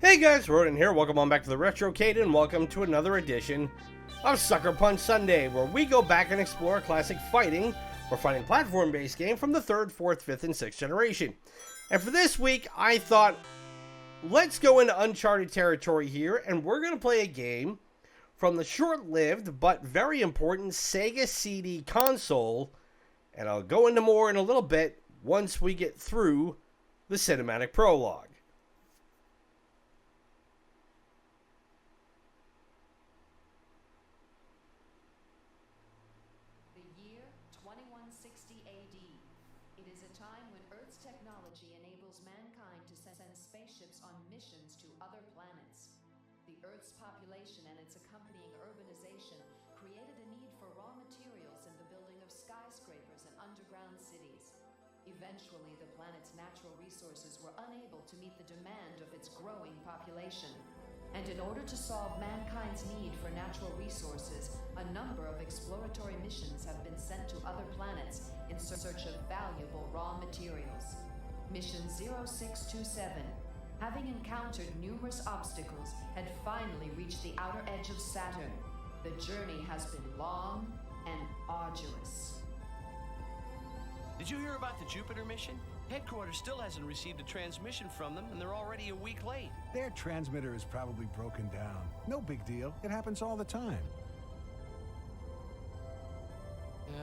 Hey guys, Rodin here. Welcome on back to the Retrocade and welcome to another edition of Suckerpunch Sunday, where we go back and explore a classic fighting or fighting platform-based game from the 3rd, 4th, 5th, and 6th generation. And for this week, I thought, let's go into uncharted territory here, and we're going to play a game from the short-lived but very important Sega-CD console, and I'll go into more in a little bit once we get through the cinematic prologue. Eventually, the planet's natural resources were unable to meet the demand of its growing population. And in order to solve mankind's need for natural resources, a number of exploratory missions have been sent to other planets in search of valuable raw materials. Mission 0627, having encountered numerous obstacles, had finally reached the outer edge of Saturn. The journey has been long and arduous. Did you hear about the Jupiter mission? Headquarters still hasn't received a transmission from them, and they're already a week late. Their transmitter is probably broken down. No big deal. It happens all the time.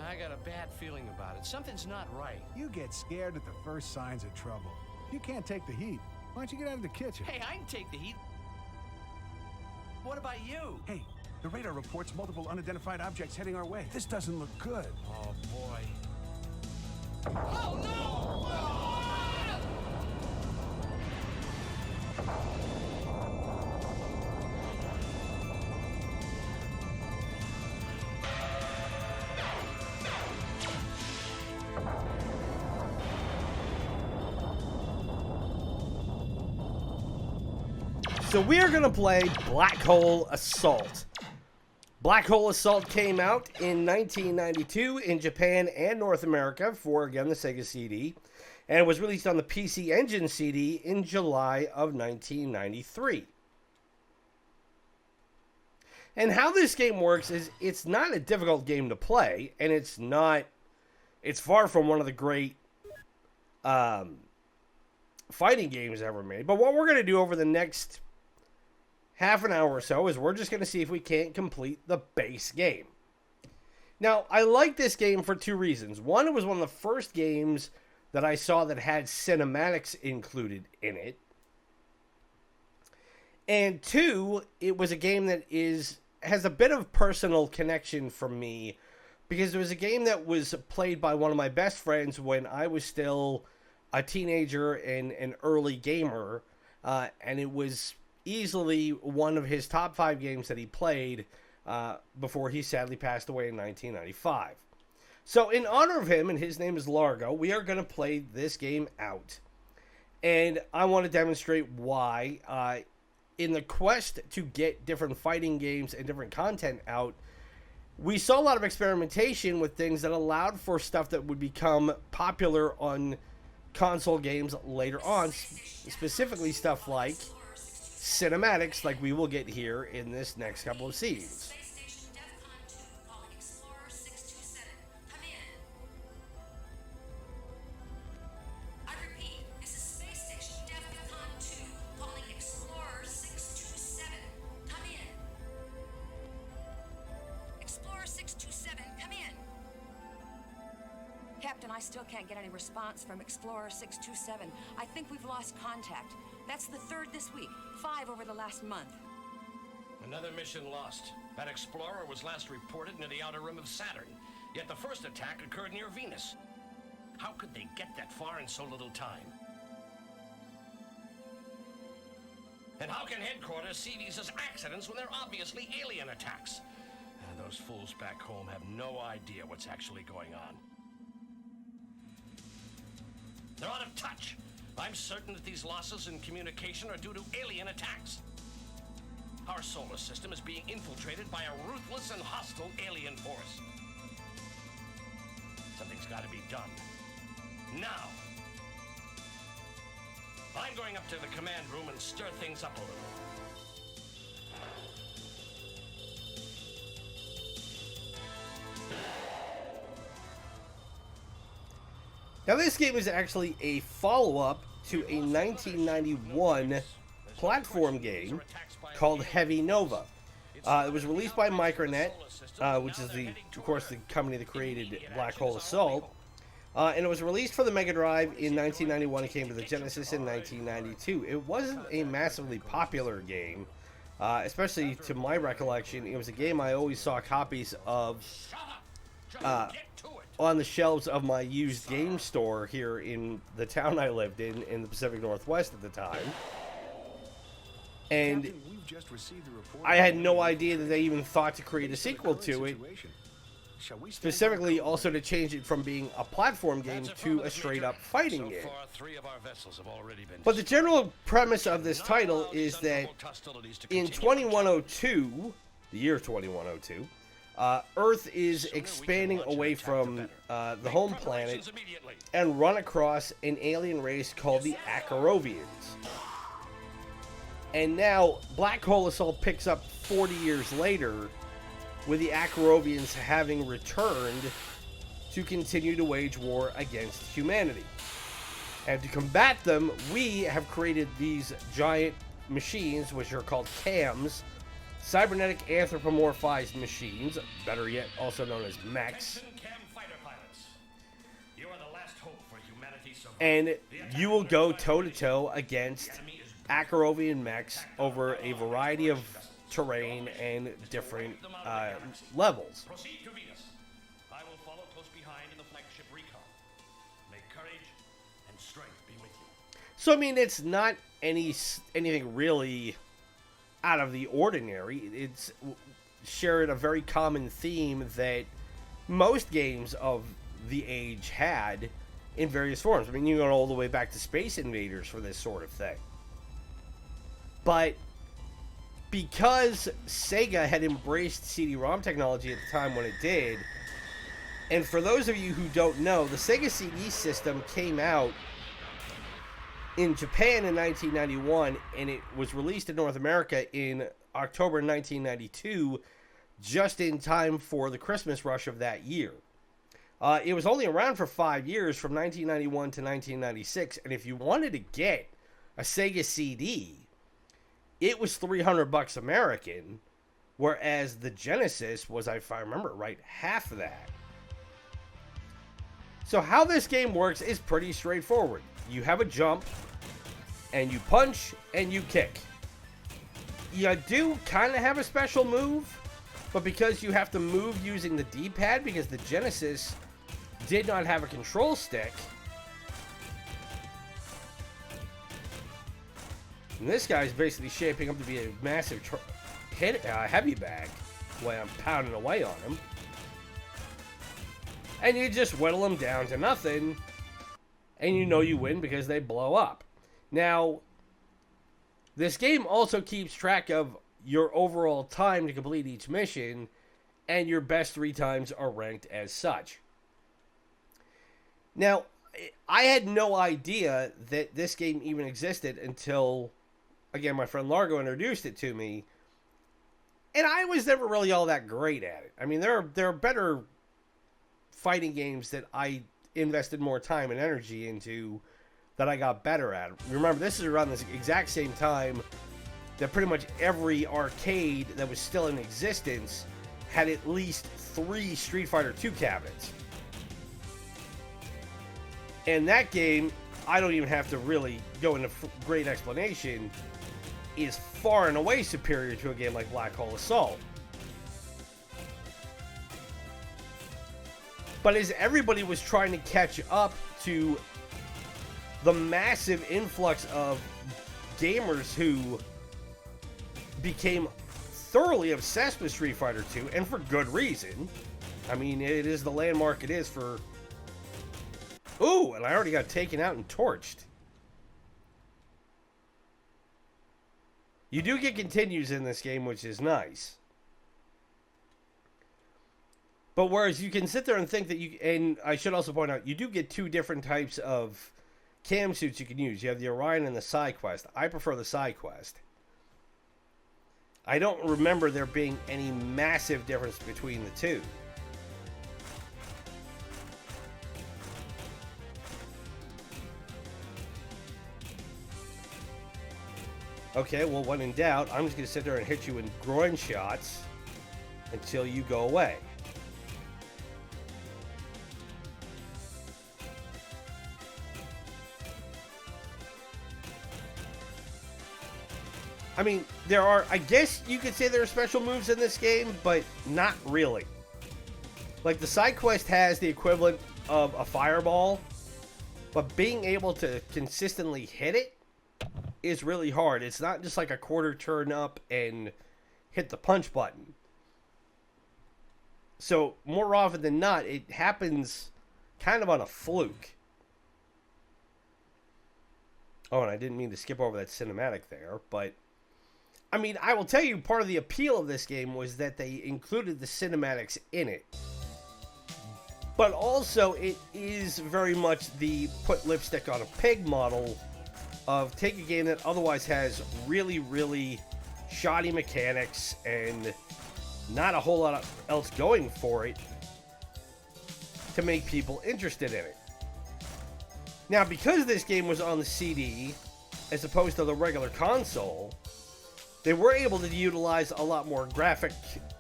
I got a bad feeling about it. Something's not right. You get scared at the first signs of trouble. You can't take the heat. Why don't you get out of the kitchen? Hey, I can take the heat. What about you? Hey, the radar reports multiple unidentified objects heading our way. This doesn't look good. Oh, boy. Oh, no! So we are going to play Black Hole Assault. Black Hole Assault came out in 1992 in Japan and North America for, again, the Sega-CD, and was released on the PC Engine CD in July of 1993. And how this game works is it's not a difficult game to play, and it's far from one of the great fighting games ever made. But what we're going to do over the next half an hour or so is we're just going to see if we can't complete the base game. Now, I like this game for two reasons. One, it was one of the first games that I saw that had cinematics included in it. And two, it was a game that has a bit of personal connection for me because it was a game that was played by one of my best friends when I was still a teenager and an early gamer, and it was easily one of his top 5 games that he played before he sadly passed away in 1995. So in honor of him, and his name is Largo, we are going to play this game out. And I want to demonstrate why. In the quest to get different fighting games and different content out, we saw a lot of experimentation with things that allowed for stuff that would become popular on console games later on, specifically stuff like cinematics, like we will get here in this next couple of scenes. Captain, I still can't get any response from Explorer 627. I think we've lost contact. That's the 3rd this week, 5 over the last month. Another mission lost. That Explorer was last reported near the outer rim of Saturn, yet the first attack occurred near Venus. How could they get that far in so little time? And how can headquarters see these as accidents when they're obviously alien attacks? Those fools back home have no idea what's actually going on. They're out of touch. I'm certain that these losses in communication are due to alien attacks. Our solar system is being infiltrated by a ruthless and hostile alien force. Something's got to be done. Now. I'm going up to the command room and stir things up a little. Now, this game is actually a follow-up to a 1991 platform game called Heavy Nova. It was released by Micronet, which is, of course, the company that created Black Hole Assault. And it was released for the MegaDrive in 1991. It came to the Genesis in 1992. It wasn't a massively popular game, especially to my recollection. It was a game I always saw copies of on the shelves of my used game store here in the town I lived in the Pacific Northwest at the time. And Captain, we've just received a report I had no idea that they even thought to create a sequel to it. Shall we stand Specifically, by? also to change it from being a platform game to a straight-up fighting So game. far, 3 of our vessels have already been But the destroyed. general premise of this title Allow these is that unprovoked hostilities to in continue. 2102, the year 2102, Earth is Sooner we can expanding launch an away attack, from better. the Make home preparations planet immediately. and run across an alien race called the Akarovians. And now, Black Hole Assault picks up 40 years later, with the Akarovians having returned to continue to wage war against humanity. And to combat them, we have created these giant machines, which are called CAMs, cybernetic anthropomorphized machines, better yet, also known as mechs. Attention, Cam fighter pilots. You are the last hope for humanity's survival. And you will go toe-to-toe against Akarovian mechs over a variety of terrain and different levels. Proceed to Venus. I will follow close behind in the flagship recon. May courage and strength be with you. So, I mean, it's not anything really out of the ordinary. It's shared a very common theme that most games of the age had in various forms. I mean, you go all the way back to Space Invaders for this sort of thing. But because Sega had embraced CD-ROM technology at the time when it did, and for those of you who don't know, the Sega-CD system came out in Japan in 1991, and it was released in North America in October 1992, just in time for the Christmas rush of that year. It was only around for 5 years, from 1991 to 1996, and if you wanted to get a Sega CD, it was $300 American, whereas the Genesis was, if I remember right, half of that. So how this game works is pretty straightforward. You have a jump, and you punch, and you kick. You do kind of have a special move, but because you have to move using the D-pad, because the Genesis did not have a control stick, and this guy's basically shaping up to be a massive heavy bag when I'm pounding away on him. And you just whittle them down to nothing, and you know you win because they blow up. Now, this game also keeps track of your overall time to complete each mission, and your best 3 times are ranked as such. Now, I had no idea that this game even existed until, again, my friend Largo introduced it to me, and I was never really all that great at it. I mean, there are better fighting games that I invested more time and energy into that I got better at. Remember, this is around this exact same time that pretty much every arcade that was still in existence had at least 3 Street Fighter II cabinets. And that game, I don't even have to really go into great explanation, is far and away superior to a game like Black Hole Assault. But as everybody was trying to catch up to the massive influx of gamers who became thoroughly obsessed with Street Fighter II, and for good reason. I mean, it is the landmark it is for... Ooh, and I already got taken out and torched. You do get continues in this game, which is nice. But whereas you can sit there and think that you... And I should also point out, you do get 2 different types of cam suits you can use. You have the Orion and the side quest. I prefer the side quest. I don't remember there being any massive difference between the two. Okay, well, when in doubt, I'm just going to sit there and hit you in groin shots until you go away. I mean, there are, I guess you could say there are special moves in this game, but not really. Like, the side quest has the equivalent of a fireball, but being able to consistently hit it is really hard. It's not just like a quarter turn up and hit the punch button. So, more often than not, it happens kind of on a fluke. Oh, and I didn't mean to skip over that cinematic there, but I mean, I will tell you, part of the appeal of this game was that they included the cinematics in it. But also, it is very much the put lipstick on a pig model of take a game that otherwise has really, really shoddy mechanics and not a whole lot else going for it to make people interested in it. Now, because this game was on the CD as opposed to the regular console, they were able to utilize a lot more graphic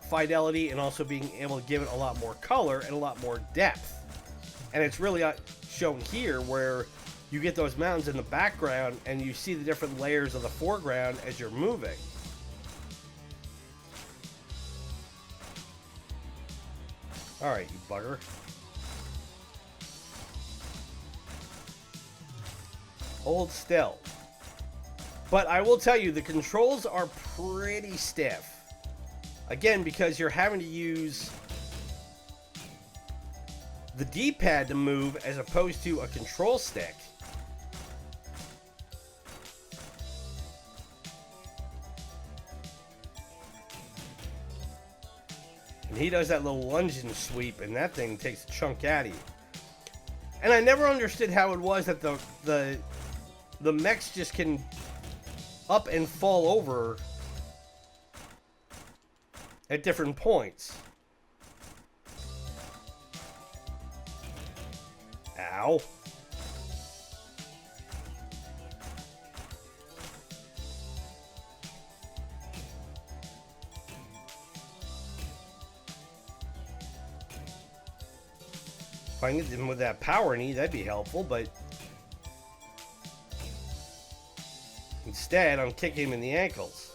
fidelity and also being able to give it a lot more color and a lot more depth. And it's really shown here where you get those mountains in the background and you see the different layers of the foreground as you're moving. Alright, you bugger. Hold still. But I will tell you, the controls are pretty stiff. Again, because you're having to use the D-pad to move as opposed to a control stick. And he does that little lunge and sweep, and that thing takes a chunk out of you. And I never understood how it was that the mechs just can up and fall over at different points. Ow. If I can get them with that power knee, that'd be helpful, but instead, I'm kicking him in the ankles.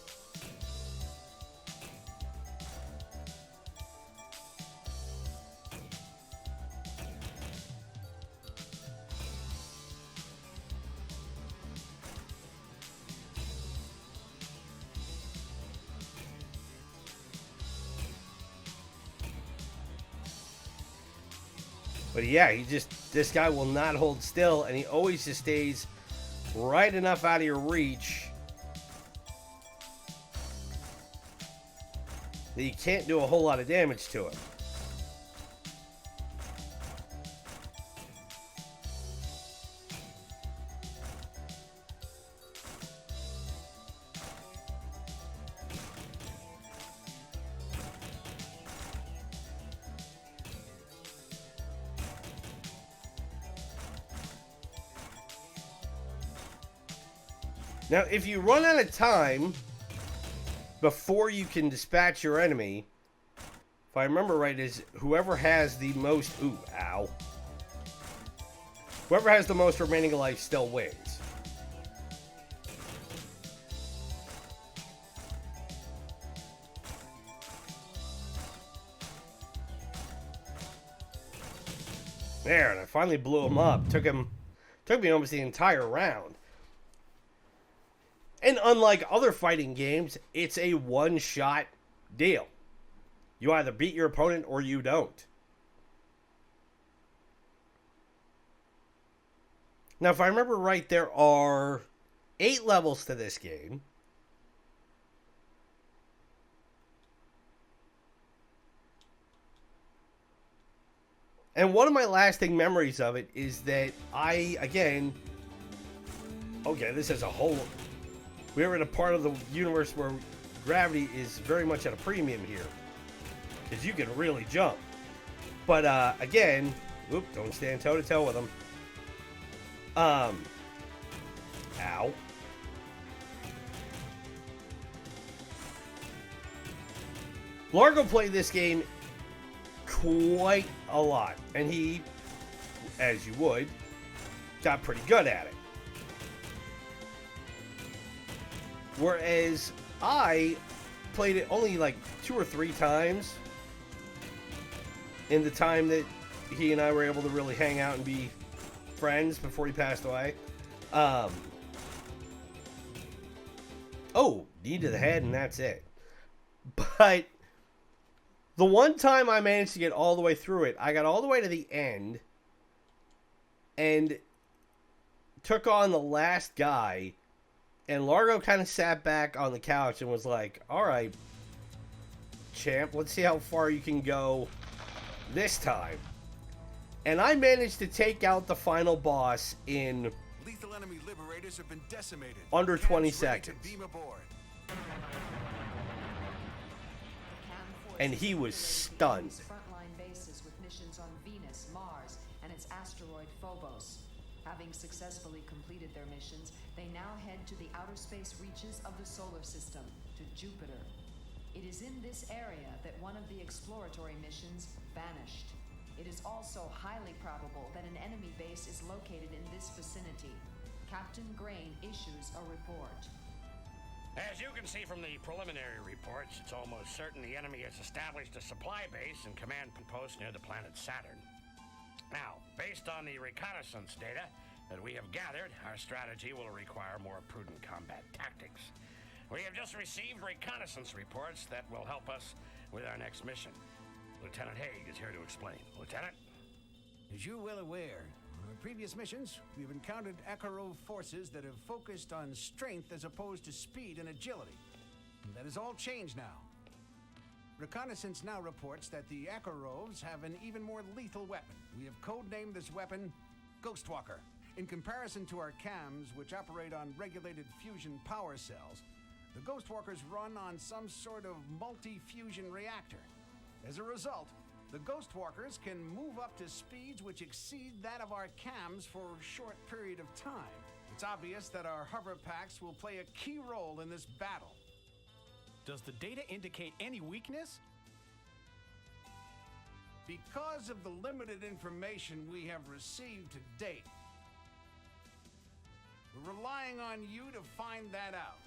But yeah, this guy will not hold still, and he always just stays right enough out of your reach that you can't do a whole lot of damage to him. Now, if you run out of time before you can dispatch your enemy, if I remember right, is whoever has the most... Ooh, ow. Whoever has the most remaining life still wins. There, and I finally blew him up. Took me almost the entire round. And unlike other fighting games, it's a one-shot deal. You either beat your opponent or you don't. Now, if I remember right, there are 8 levels to this game. And one of my lasting memories of it is that I, again, okay, this is a whole... We're in a part of the universe where gravity is very much at a premium here. Because you can really jump. But, again... Oop, don't stand toe-to-toe with them. Ow. Largo played this game quite a lot. And he, as you would, got pretty good at it. Whereas I played it only like 2 or 3 times in the time that he and I were able to really hang out and be friends before he passed away. Oh, knee to the head and that's it. But the one time I managed to get all the way through it, I got all the way to the end and took on the last guy. And Largo kind of sat back on the couch and was like, all right, champ, let's see how far you can go this time. And I managed to take out the final boss in Lethal enemy liberators have been decimated. under 20 Cams ready to seconds. beam aboard. And he was stunned. Frontline bases with missions on Venus, Mars, and its asteroid Phobos. Having successfully completed their missions, they now head to the outer space reaches of the solar system, to Jupiter. It is in this area that one of the exploratory missions vanished. It is also highly probable that an enemy base is located in this vicinity. Captain Grain issues a report. As you can see from the preliminary reports, it's almost certain the enemy has established a supply base and command post near the planet Saturn. Now, based on the reconnaissance data that we have gathered, our strategy will require more prudent combat tactics. We have just received reconnaissance reports that will help us with our next mission. Lieutenant Haig is here to explain. Lieutenant? As you're well aware, on previous missions, we've encountered Akarov forces that have focused on strength as opposed to speed and agility. And that has all changed now. Reconnaissance now reports that the Akarovs have an even more lethal weapon. We have codenamed this weapon Ghostwalker. In comparison to our cams, which operate on regulated fusion power cells, the Ghostwalkers run on some sort of multi-fusion reactor. As a result, the Ghostwalkers can move up to speeds which exceed that of our cams for a short period of time. It's obvious that our hover packs will play a key role in this battle. Does the data indicate any weakness? Because of the limited information we have received to date, we're relying on you to find that out.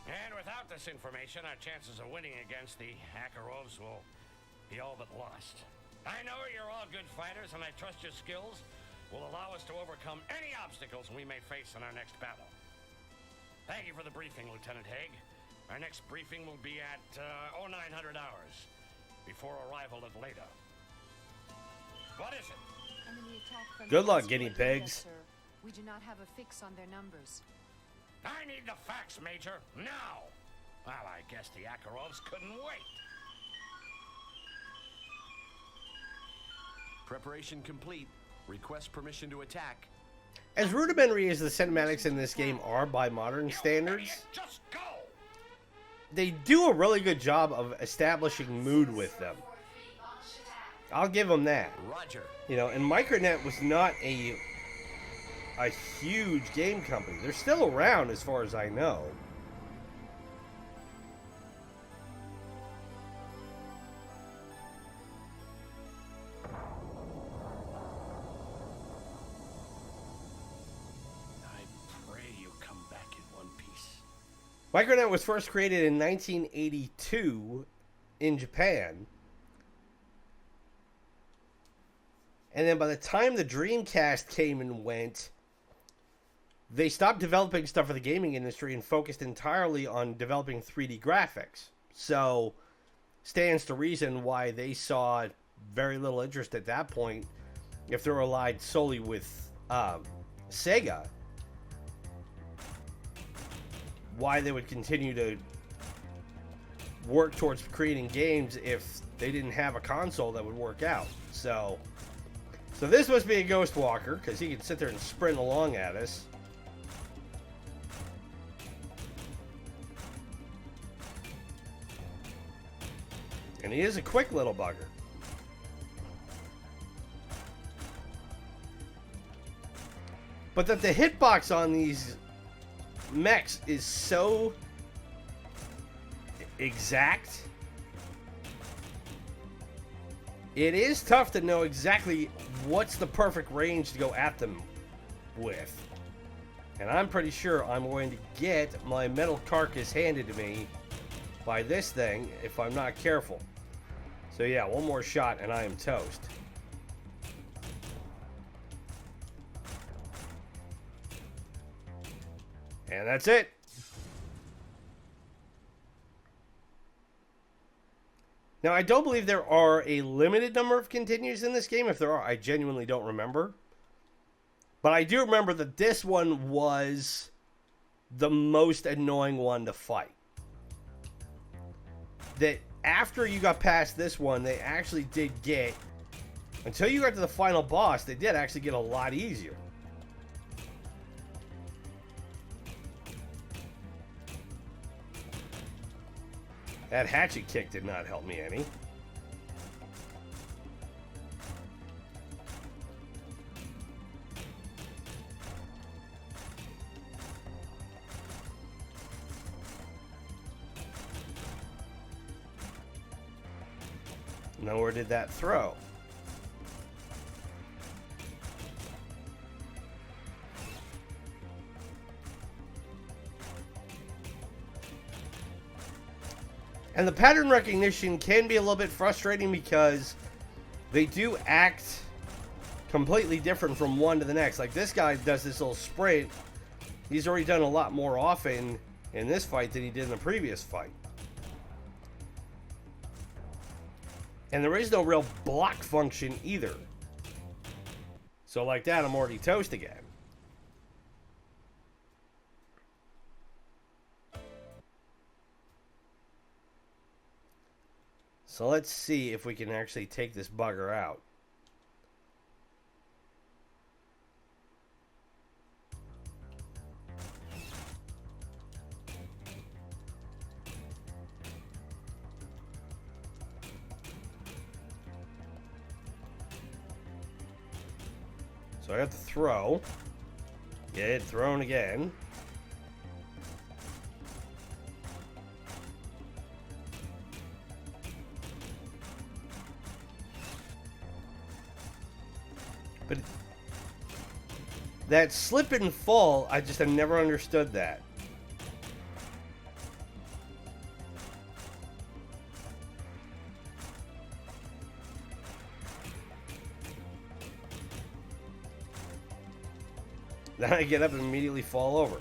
And without this information, our chances of winning against the Akarovs will be all but lost. I know you're all good fighters, and I trust your skills will allow us to overcome any obstacles we may face in our next battle. Thank you for the briefing, Lieutenant Haig. Our next briefing will be at 0900 hours, before arrival at Leda. What is it? Enemy attack from Good luck, asteroid guinea Leda, pigs. sir. We do not have a fix on their numbers. I need the facts, Major, now! Well, I guess the Akarovs couldn't wait. Preparation complete. Request permission to attack. As rudimentary as the cinematics in this game are by modern You standards, idiot, just go! they do a really good job of establishing mood with them. I'll give them that. Roger. You know, and Micronet was not a huge game company. They're still around as far as I know. I pray you come back in one piece. Micronet was first created in 1982 in Japan. And then by the time the Dreamcast came and went, they stopped developing stuff for the gaming industry and focused entirely on developing 3D graphics. So, stands to reason why they saw very little interest at that point if they were allied solely with Sega. Why they would continue to work towards creating games if they didn't have a console that would work out. So, So this must be a Ghost Walker, because he can sit there and sprint along at us. And he is a quick little bugger. But that the hitbox on these mechs is so exact. It is tough to know exactly what's the perfect range to go at them with. And I'm pretty sure I'm going to get my metal carcass handed to me by this thing if I'm not careful. So yeah, one more shot and I am toast. And that's it. Now, I don't believe there are a limited number of continues in this game. If there are, I genuinely don't remember. But I do remember that this one was the most annoying one to fight. That after you got past this one, they actually did get, until you got to the final boss, they did actually get a lot easier. That hatchet kick did not help me any. Nowhere did that throw. And the pattern recognition can be a little bit frustrating because they do act completely different from one to the next. Like this guy does this little sprint. He's already done a lot more often in this fight than he did in the previous fight. And there is no real block function either. So like that, I'm already toast again. So let's see if we can actually take this bugger out. So I have to throw. Get it thrown again. But that slip and fall, I just have never understood that. Then I get up and immediately fall over.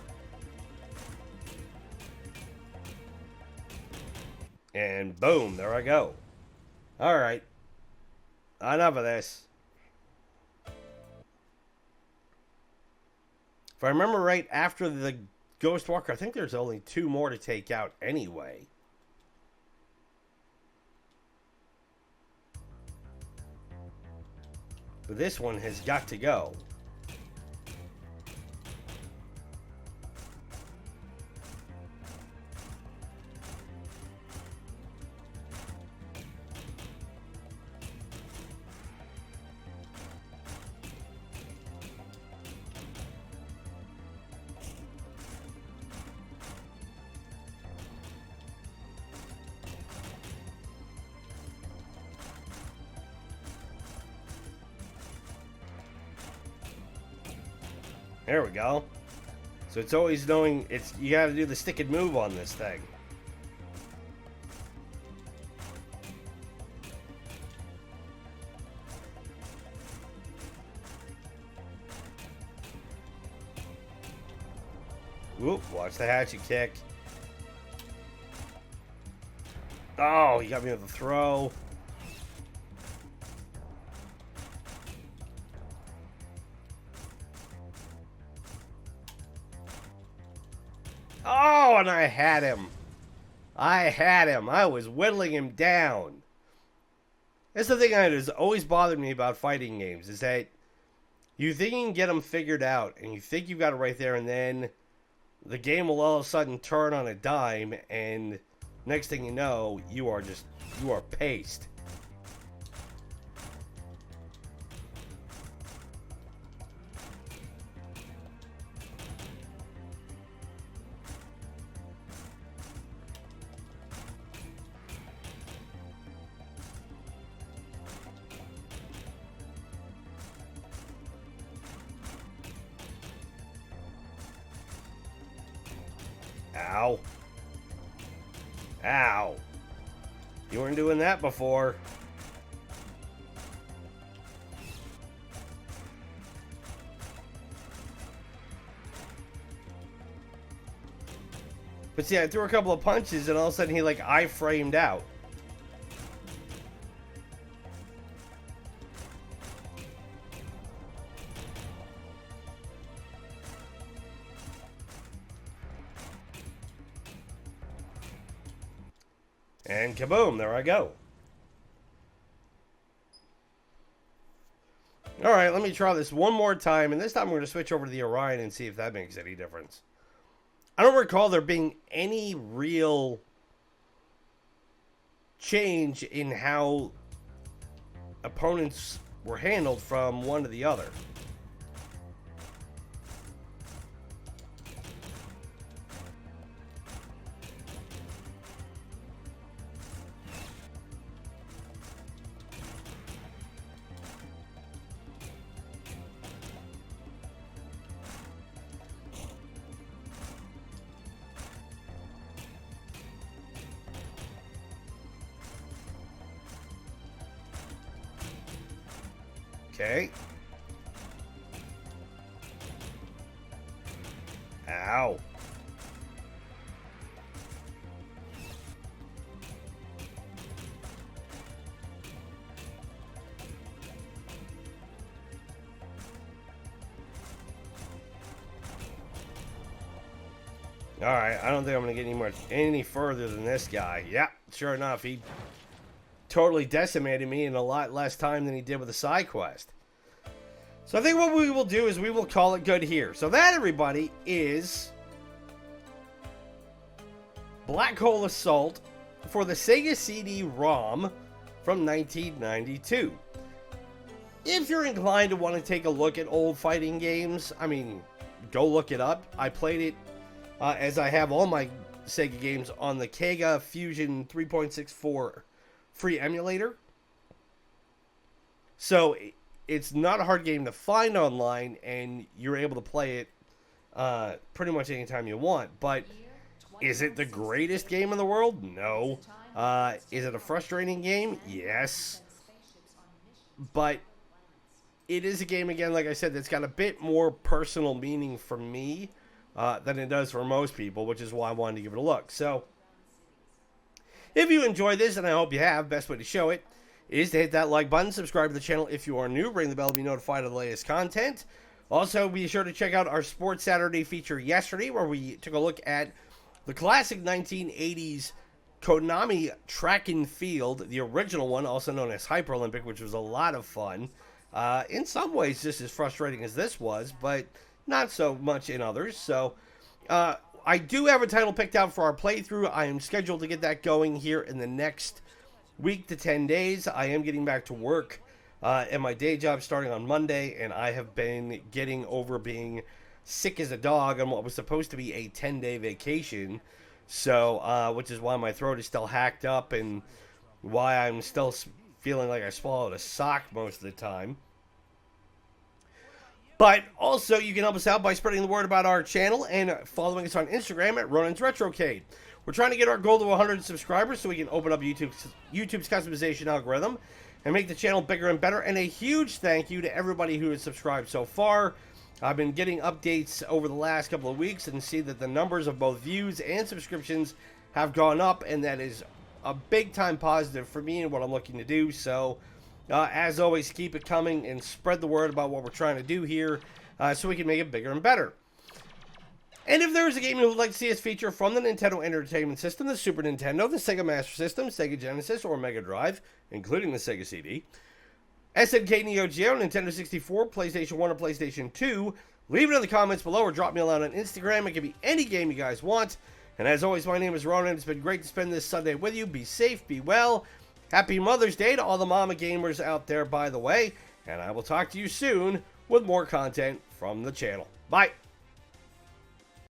And boom, there I go. Alright. Enough of this. If I remember right, after the Ghost Walker, I think there's only 2 more to take out anyway. But this one has got to go. There we go. So it's always knowing it's you got to do the stick and move on this thing. Whoop, watch the hatchet kick. Oh, he got me with the throw. Oh, and I had him. I was whittling him down. That's the thing that has always bothered me about fighting games, is that you think you can get them figured out, and you think you've got it right there, and then the game will all of a sudden turn on a dime, and next thing you know, you are paced. Ow. Ow. You weren't doing that before. But see, I threw a couple of punches and all of a sudden he like I-framed out. And kaboom, there I go. Alright, let me try this one more time, and this time we're going to switch over to the Orion and see if that makes any difference. I don't recall there being any real change in how opponents were handled from one to the other. Okay. Ow. Alright, I don't think I'm going to get any further than this guy. Yeah, sure enough, he totally decimated me in a lot less time than he did with the side quest. So I think what we will do is we will call it good here. So that, everybody, is Black Hole Assault for the Sega-CD ROM from 1992. If you're inclined to want to take a look at old fighting games, I mean, go look it up. I played it, as I have all my Sega games, on the Sega Fusion 3.64 free emulator. So it's not a hard game to find online, and you're able to play it pretty much anytime you want. But is it the greatest game in the world? No. Is it a frustrating game? Yes. But it is a game, again, like I said, that's got a bit more personal meaning for me than it does for most people, which is why I wanted to give it a look. So if you enjoyed this, and I hope you have, best way to show it is to hit that like button, subscribe to the channel if you are new, ring the bell to be notified of the latest content. Also, be sure to check out our Sports Saturday feature yesterday, where we took a look at the classic 1980s Konami Track and Field, the original one, also known as Hyper Olympic, which was a lot of fun. In some ways, just as frustrating as this was, but not so much in others. So, I do have a title picked out for our playthrough. I am scheduled to get that going here in the next week to 10 days. I am getting back to work at my day job starting on Monday, and I have been getting over being sick as a dog on what was supposed to be a 10-day vacation. So, which is why my throat is still hacked up and why I'm still feeling like I swallowed a sock most of the time. But also, you can help us out by spreading the word about our channel and following us on Instagram at Ronan's Retrocade. We're trying to get our goal to 100 subscribers so we can open up YouTube's customization algorithm and make the channel bigger and better. And a huge thank you to everybody who has subscribed so far. I've been getting updates over the last couple of weeks and see that the numbers of both views and subscriptions have gone up, and that is a big-time positive for me and what I'm looking to do. So, as always, keep it coming and spread the word about what we're trying to do here so we can make it bigger and better. And if there is a game you would like to see us feature from the Nintendo Entertainment System, the Super Nintendo, the Sega Master System, Sega Genesis, or Mega Drive, including the Sega-CD, SNK Neo-Geo, Nintendo 64, PlayStation 1, or PlayStation 2, leave it in the comments below or drop me a line on Instagram. It can be any game you guys want. And as always, my name is Ronan. It's been great to spend this Sunday with you. Be safe, be well. Happy Mother's Day to all the mama gamers out there, by the way. And I will talk to you soon with more content from the channel. Bye.